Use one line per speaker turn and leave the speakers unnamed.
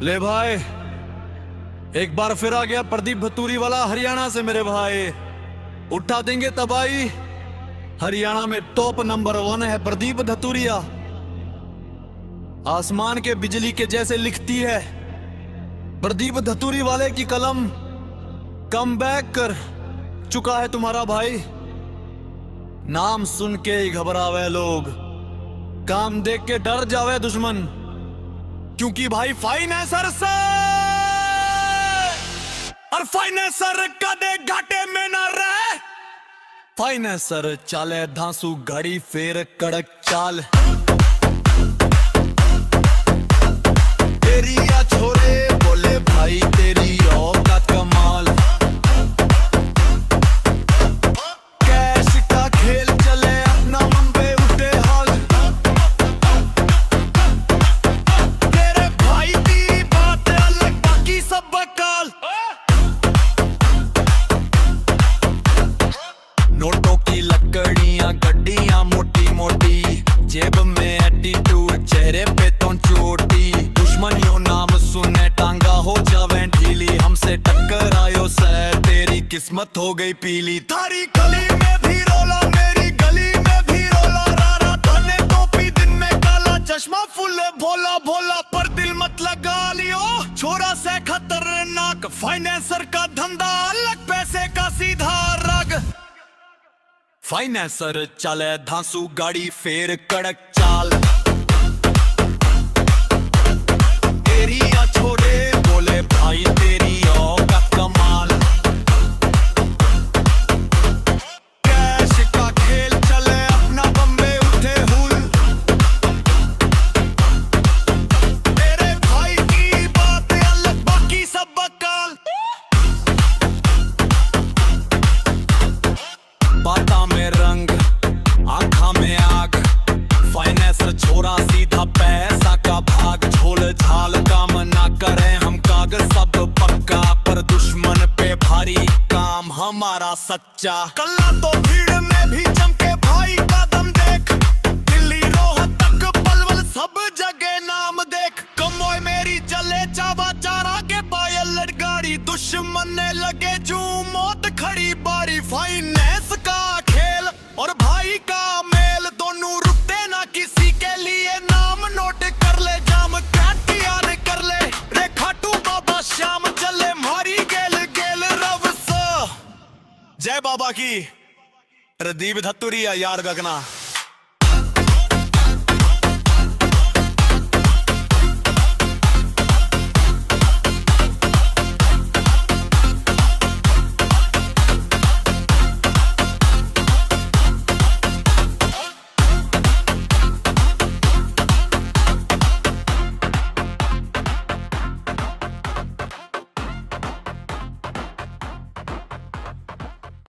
ले भाई, एक बार फिर आ गया प्रदीप भतूरी वाला हरियाणा से मेरे भाई। उठा देंगे तबाही। हरियाणा में टॉप नंबर 1 है प्रदीप धतूरिया। आसमान के बिजली के जैसे लिखती है प्रदीप धतूरी वाले की कलम। कम बैक कर चुका है तुम्हारा भाई। नाम सुन के ही घबरावे लोग, काम देख के डर जावे दुश्मन, क्योंकि भाई फाइनेंसर से और फाइनेंसर कदे घाटे में ना रहे। फाइनेंसर चाले धांसू गाड़ी फेर कड़क चाल। तेरी या छोरे बोले भाई तेरी औकात कमाल। कैश का खेल चले अपना मन पे उठे हाल। तेरे भाई की बात अलग बाकी सब बकाल। नोटों की लकड़ियां गड्डियां मोटी मोटी, जेब में एटीट्यूड चेहरे पे तो चोटी। दुश्मनियों नाम सुने टांगा हो जावे ढीली, हमसे टक्कर आयो सै तेरी किस्मत हो गई पीली। थारी गली में भी रोला मेरी गली में भी रोला, रारा थाने टोपी दिन में काला चश्मा फुल भोला भोला, पर दिल मत लगा लियो छोरा से खतरनाक। फाइनेंसर का धंधा अलग, पैसे का सीधा राग। फाइनेंसर चले धांसू गाड़ी फेर कड़क चाल। तेरी या छोरे बोले भाई तेरी औकात कमाल। कैश का खेल चले अपना बम्बे उठे हुल। तेरे भाई की बात अलग बाकी सब बकाल। बाता में रंग आँखा में आग, फाइनेंसर छोरा सीधा पैसा का भाग। झोल झाल काम ना करें हम कागज सब पक्का, पर दुश्मन पे भारी काम हमारा सच्चा। कल्ला तो भीड़ में भी चमके भाई का दम देख, दिल्ली रोहतक पलवल सब जगह नाम देख। कमोय मेरी चले चावा चारा के पायल लड़गाड़ी, दुश्मन ने लगे जू मौत खड़ी बारी। फाइनेंस का खेल और भाई का मेल, दोनों रुकते ना किसी के लिए। नाम नोट कर ले जाम याद कर ले, रे खाटू बाबा श्याम चले मारी गेल गेल रव सा। जय बाबा की प्रदीप धतूरिया यार गगना।